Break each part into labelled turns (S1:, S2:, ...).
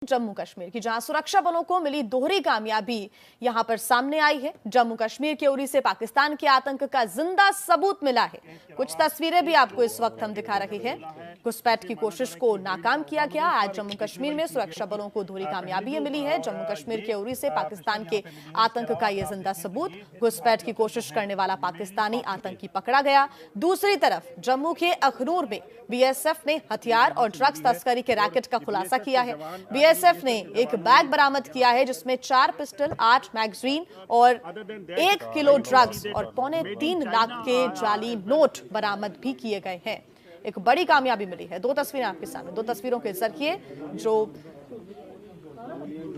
S1: जम्मू कश्मीर की, जहां सुरक्षा बलों को मिली दोहरी कामयाबी यहां पर सामने आई है। जम्मू कश्मीर के उरी से पाकिस्तान के आतंक का जिंदा सबूत मिला है। कुछ तस्वीरें भी आपको इस वक्त हम दिखा रहे हैं। घुसपैठ की कोशिश को नाकाम किया गया। आज जम्मू कश्मीर में सुरक्षा बलों को दोहरी कामयाबी मिली है। जम्मू कश्मीर के उरी से पाकिस्तान के आतंक का यह जिंदा सबूत। घुसपैठ की कोशिश करने वाला पाकिस्तानी आतंकी पकड़ा गया। दूसरी तरफ जम्मू के अखनूर में बीएसएफ ने हथियार और ड्रग्स तस्करी के रैकेट का खुलासा किया है। बीएसएफ ने एक बैग बरामद किया है जिसमें 4 पिस्टल, 8 मैगजीन और 1 किलो ड्रग्स और 3.25 लाख के जाली नोट बरामद भी किए गए हैं। एक बड़ी कामयाबी मिली है। दो तस्वीरें आपके सामने, दो तस्वीरों के जरिए जो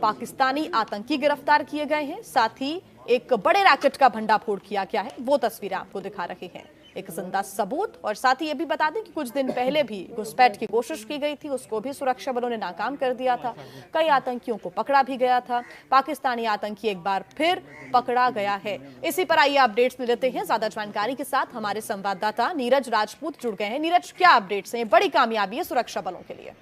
S1: पाकिस्तानी आतंकी गिरफ्तार किए गए हैं, साथ ही एक बड़े रैकेट का भंडाफोड़ किया गया है, वो तस्वीरें आपको दिखा रहे हैं। एक जिंदा सबूत। और साथ ही ये भी बता दें कि कुछ दिन पहले भी घुसपैठ की कोशिश की गई थी, उसको भी सुरक्षा बलों ने नाकाम कर दिया था। कई आतंकियों को पकड़ा भी गया था। पाकिस्तानी आतंकी एक बार फिर पकड़ा गया है। इसी पर आइए अपडेट्स ले लेते हैं। ज्यादा जानकारी के साथ हमारे संवाददाता नीरज राजपूत जुड़ गए हैं। नीरज, क्या अपडेट्स हैं? बड़ी कामयाबी है सुरक्षा बलों के लिए।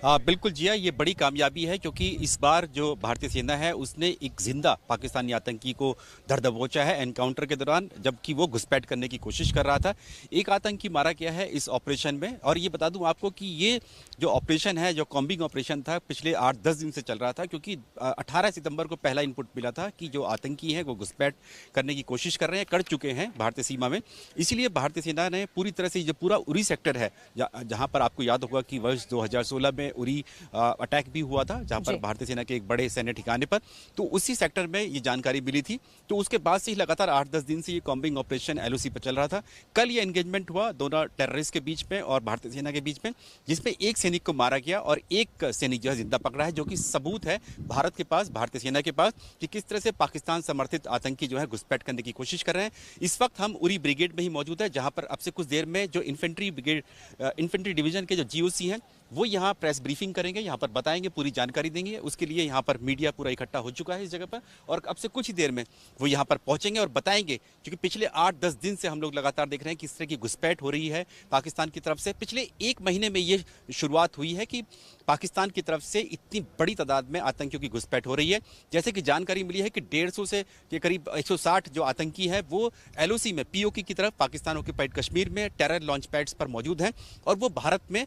S2: बिल्कुल जिया, ये बड़ी कामयाबी है क्योंकि इस बार जो भारतीय सेना है उसने एक जिंदा पाकिस्तानी आतंकी को धर दबोचा है एनकाउंटर के दौरान, जबकि वो घुसपैठ करने की कोशिश कर रहा था। एक आतंकी मारा गया है इस ऑपरेशन में। और ये बता दूं आपको कि ये जो ऑपरेशन है, जो कॉम्बिंग ऑपरेशन था, पिछले 8-10 दिन से चल रहा था, क्योंकि 18 सितंबर को पहला इनपुट मिला था कि जो आतंकी हैं वो घुसपैठ करने की कोशिश कर रहे हैं, कर चुके हैं भारतीय सीमा में। इसीलिए भारतीय सेना ने पूरी तरह से जो पूरा उरी सेक्टर है, जहां पर आपको याद होगा कि वर्ष 2016 में उरी अटैक भी हुआ था, जहां पर भारतीय सेना के एक बड़े सैन्य ठिकाने पर, तो उसी सेक्टर में ये जानकारी मिली थी। तो उसके बाद से ही लगातार 8-10 दिन से ये कॉम्बिंग ऑपरेशन एलओसी पर चल रहा था। कल ये एंगेजमेंट हुआ दोनों टेररिस्ट के बीच में और भारतीय सेना के बीच में, जिसमें एक सैनिक को मारा गया और एक सैनिक जो है जिंदा पकड़ा है, जो कि सबूत है भारत के पास, भारतीय सेना के पास, कि किस तरह से पाकिस्तान समर्थित आतंकी जो है घुसपैठ करने की कोशिश कर रहे हैं। इस वक्त हम उरी ब्रिगेड में ही मौजूद है, जहां पर अब से कुछ देर में जो इन्फेंट्री डिवीजन के जो जीओसी हैं वो यहाँ प्रेस ब्रीफिंग करेंगे, यहाँ पर बताएंगे, पूरी जानकारी देंगे। उसके लिए यहाँ पर मीडिया पूरा इकट्ठा हो चुका है इस जगह पर, और अब से कुछ ही देर में वो यहाँ पर पहुंचेंगे और बताएंगे। क्योंकि पिछले 8-10 दिन से हम लोग लगातार देख रहे हैं किस तरह की घुसपैठ हो रही है पाकिस्तान की तरफ से। पिछले 1 महीने में ये शुरुआत हुई है कि पाकिस्तान की तरफ से इतनी बड़ी तादाद में आतंकियों की घुसपैठ हो रही है। जैसे कि जानकारी मिली है कि 150 से के करीब 160 जो आतंकी है वो एलओसी में, पीओके की तरफ, पाकिस्तान ऑक्यूपाइड कश्मीर में टेरर लॉन्च पैड्स पर मौजूद हैं और वो भारत में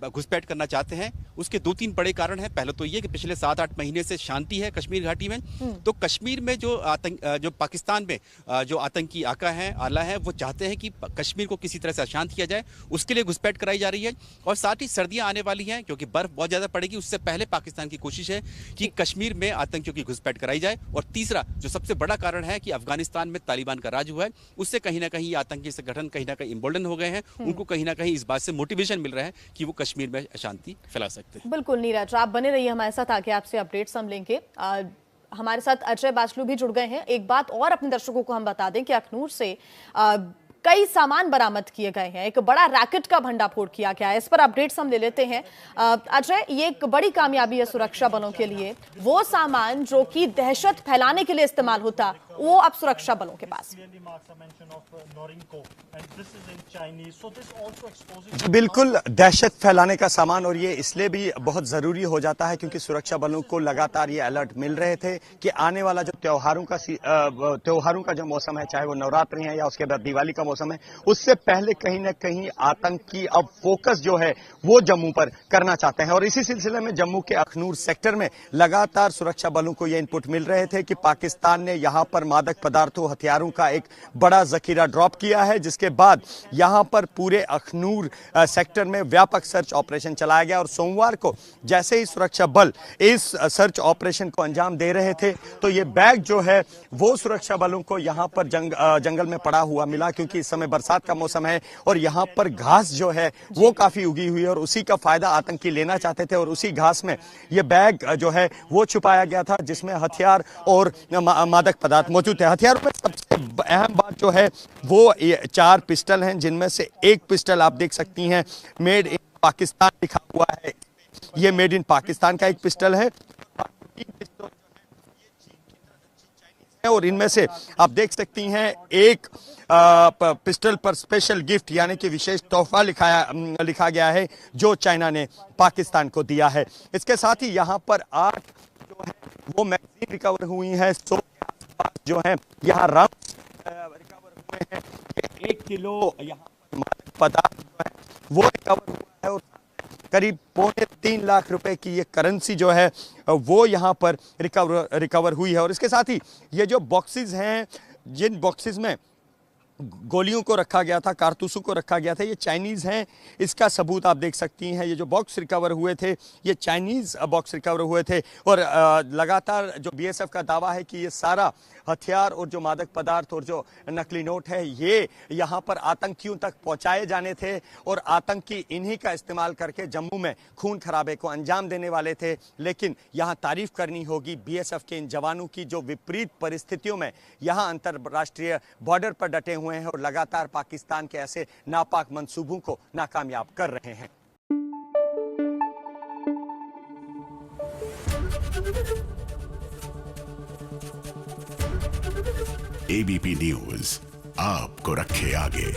S2: घुसपैठ करना चाहते हैं। उसके 2-3 बड़े कारण हैं। पहले तो ये कि पिछले 7-8 महीने से शांति है कश्मीर घाटी में, तो कश्मीर में जो पाकिस्तान में जो आतंकी आका है, आला है, वो चाहते हैं कि कश्मीर को किसी तरह से अशांत किया जाए। उसके लिए घुसपैठ कराई जा रही है। और साथ ही सर्दियां आने वाली हैं, क्योंकि बर्फ बहुत ज्यादा पड़ेगी। उससे पहले पाकिस्तान की कोशिश है कि कश्मीर में आतंकियों की घुसपैठ कराई जाए। और तीसरा जो सबसे बड़ा कारण है कि अफगानिस्तान में तालिबान का राज हुआ है, उससे कहीं ना कहीं आतंकी संगठन कहीं ना कहीं इम्बोल्डन हो गए हैं। उनको कहीं ना कहीं इस बात से मोटिवेशन मिल रहा है कि वो कश्मीर में अशांति फैला सकते हैं।
S1: बिल्कुल नीरज, आप बने रहिए हमारे साथ, आगे आपसे अपडेट्स हम लेंगे। हमारे साथ अजय बाचलू भी जुड़ गए हैं। एक बात और अपने दर्शकों को हम बता दें कि अखनूर से कई सामान बरामद किए गए हैं, एक बड़ा रैकेट का भंडाफोड़ किया गया है। इस पर अपडेट्स हम ले लेते हैं। अजय, ये एक बड़ी कामयाबी है सुरक्षा बलों के लिए। वो सामान जो कि दहशत फैलाने के लिए इस्तेमाल होता, वो अब सुरक्षा बलों के पास।
S3: बिल्कुल दहशत फैलाने का सामान, और ये इसलिए भी बहुत जरूरी हो जाता है क्योंकि सुरक्षा बलों को लगातार ये अलर्ट मिल रहे थे कि आने वाला जो त्योहारों का जो मौसम है, चाहे वो नवरात्रि है या उसके बाद दिवाली का मौसम है, उससे पहले कहीं ना कहीं आतंकी अब फोकस जो है वो जम्मू पर करना चाहते हैं। और इसी सिलसिले में जम्मू के अखनूर सेक्टर में लगातार सुरक्षा बलों को ये इनपुट मिल रहे थे कि पाकिस्तान ने यहां पर मादक पदार्थों, हथियारों का एक बड़ा जखीरा ड्रॉप किया है, जिसके बाद यहां पर पूरे अखनूर सेक्टर में व्यापक सर्च ऑपरेशन चलाया गया। और सोमवार को जैसे ही सुरक्षा बल इस सर्च ऑपरेशन को अंजाम दे रहे थे, तो ये बैग जो है वो सुरक्षा बलों को यहां पर जंगल में पड़ा हुआ मिला, क्योंकि इस समय बरसात का मौसम है और यहां पर घास जो है वो काफी उगी हुई है और उसी का फायदा आतंकी लेना चाहते थे। और उसी घास में ये बैग जो है वो छुपाया गया था, जिसमें हथियार और मादक पदार्थ मौजूद थे। हथियारों में सबसे अहम बात जो है वो 4 पिस्टल हैं, जिनमें से एक पिस्टल आप देख सकती हैं मेड इन पाकिस्तान लिखा हुआ है। ये मेड इन पाकिस्तान का एक पिस्टल है। 3 पिस्टल और इनमें से आप देख सकती हैं एक पिस्टल पर स्पेशल गिफ्ट यानी कि विशेष तोहफा लिखा गया है जो चाइना ने पाकिस्तान को दिया है। इसके साथ ही यहाँ पर 8 जो है वो मैगजीन रिकवर हुई हैं। 100 के आसपास जो है यहाँ राउंड्स रिकवर हुए हैं। 1 किलो यहाँ पर मादक पदार्थ जो है वो रिकवर हुआ है और करीब 2.25 लाख रुपए की ये करेंसी जो है वो यहाँ पर रिकवर हुई है। और इसके साथ ही ये जो बॉक्सेस हैं, जिन बॉक्सेस में गोलियों को रखा गया था, कारतूसों को रखा गया था, ये चाइनीज़ हैं। इसका सबूत आप देख सकती हैं। ये जो बॉक्स रिकवर हुए थे ये चाइनीज़ बॉक्स रिकवर हुए थे। और लगातार जो बीएसएफ का दावा है कि ये सारा हथियार और जो मादक पदार्थ और जो नकली नोट है ये यहाँ पर आतंकियों तक पहुँचाए जाने थे और आतंकी इन्हीं का इस्तेमाल करके जम्मू में खून खराबे को अंजाम देने वाले थे। लेकिन यहाँ तारीफ करनी होगी बीएसएफ के इन जवानों की जो विपरीत परिस्थितियों में यहाँ अंतर्राष्ट्रीय बॉर्डर पर डटे हुए हैं और लगातार पाकिस्तान के ऐसे नापाक मंसूबों को नाकामयाब कर रहे हैं।
S4: एबीपी न्यूज आपको रखे आगे।